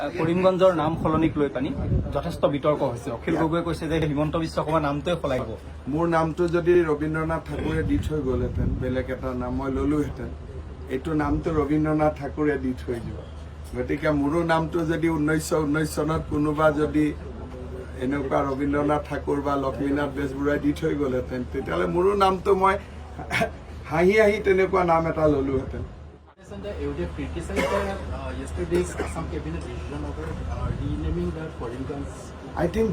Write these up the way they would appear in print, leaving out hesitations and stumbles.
কৰিমগঞ্জৰ নাম সলনিক লৈ পানি যথেষ্ট বিতৰ্ক হৈছে। অখিল গগৈয়ে কৈছে যে হিমন্ত বিশ্ব শৰ্মাৰ নামটোৱে সলাই দিব। মোৰ নামটো যদি ৰবীন্দ্ৰনাথ ঠাকুৰে দি থৈ গ'লহেঁতেন, বেলেগ এটা নাম মই ল'লোহেঁতেন। এইটো নামটো ৰবীন্দ্ৰনাথ ঠাকুৰে দি থৈ দিব। গতিকে মোৰো নামটো যদি 1919 চনত কোনোবা যদি এনেকুৱা ৰবীন্দ্ৰনাথ ঠাকুৰ বা লক্ষ্মীনাথ বেজবৰুৱাই দি থৈ গ'লহেঁতেন, তেতিয়াহ'লে মোৰো নামটো মই হাঁহি হাঁহি তেনেকুৱা নাম এটা ল'লোহেঁতেন। AUDF criticized yesterday's Assam cabinet decision over renaming the Karimganj. I think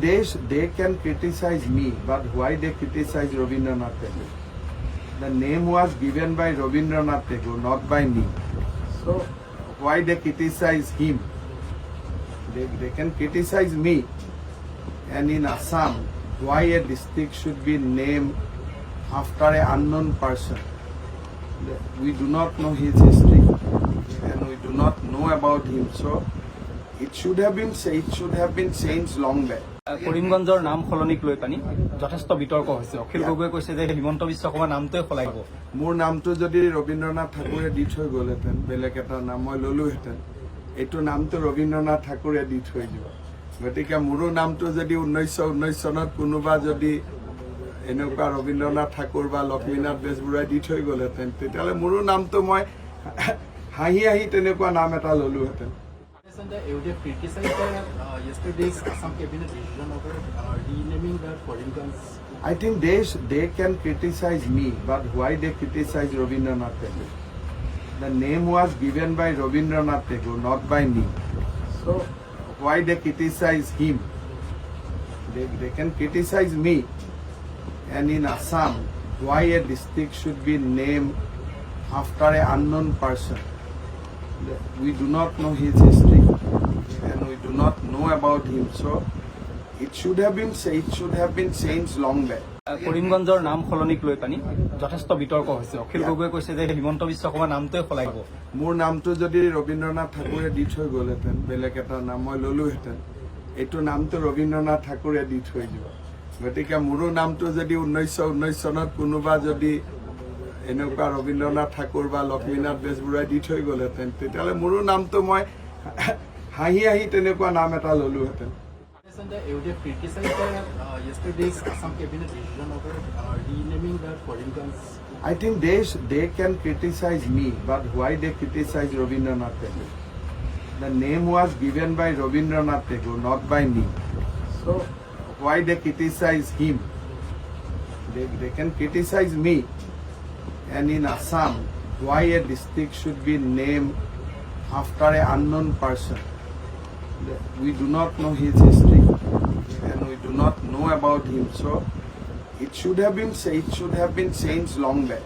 they can criticize me, but why they criticize Rabindranath Tagore? The name was given by Rabindranath Tagore, not by me. So why they criticize him? They can criticize me. And in Assam, why a district should be named after an unknown person? We do not know his history and we do not know about him, so it should have been changed long back. কৰিমগঞ্জৰ নাম সলনিক লৈ পানি যথেষ্ট বিতৰ্ক হৈছে। অখিল গগৈয়ে কৈছে যে হিমন্ত বিশ্ব শৰ্মাৰ নামটোৱে সলাই দিব। মোৰ নামটো যদি ৰবীন্দ্ৰনাথ ঠাকুৰে দি থৈ গ'লহেঁতেন, বেলেগ এটা নাম মই ল'লোহেঁতেন। এইটো নামটো ৰবীন্দ্ৰনাথ ঠাকুৰে দি থৈ দিব। গতিকে মোৰো নামটো যদি 1919 চনত কোনোবা যদি এনেকুৱা ৰবীন্দ্ৰনাথ ঠাকুৰ বা লক্ষ্মীনাথ বেজবৰুৱাই দি থৈ গ'লহেঁতেন, তেতিয়াহ'লে মোৰো নামটো মই হাঁহি হাঁহি তেনেকুৱা নাম এটা ল'লোহেঁতেন। AUDF criticized yesterday's Assam cabinet decision over renaming the Karimganj. I think they can criticize me, but why they criticize Rabindranath Tagore? The name was given by Rabindranath Tagore, not by me. So why they criticize him? They can criticize me. And in Assam, why a district should be named after an unknown person? We do not know his history and we do not know about him, so it should have been changed long back. কৰিমগঞ্জৰ নাম সলনিক লৈ পানি যথেষ্ট বিতৰ্ক হৈছে। অখিল গগৈয়ে কৈছে যে হিমন্ত বিশ্ব শৰ্মাৰ নামটোৱে সলাই দিব। মোৰ নামটো যদি ৰবীন্দ্ৰনাথ ঠাকুৰে দি থৈ গ'লহেঁতেন, বেলেগ এটা নাম মই ল'লোহেঁতেন। এইটো নামটো ৰবীন্দ্ৰনাথ ঠাকুৰে দি থৈ দিব। গতিকে মোৰো নামটো যদি 1919 চনত কোনোবা যদি এনেকুৱা ৰবীন্দ্ৰনাথ ঠাকুৰ বা লক্ষ্মীনাথ বেজবৰুৱাই দি থৈ গ'লহেঁতেন, তেতিয়াহ'লে মোৰো নামটো মই হাঁহি হাঁহি তেনেকুৱা নাম এটা ল'লোহেঁতেন। AUDF criticized yesterday's Assam cabinet decision over renaming the Karimganj. I think they can criticize me, but why they criticize Rabindranath Tagore? The name was given by Rabindranath Tagore, not by me. So why they criticize him? They can criticize me. And in Assam, why a district should be named after an unknown person? We do not know his history and we do not know about him, so it should have been changed long back.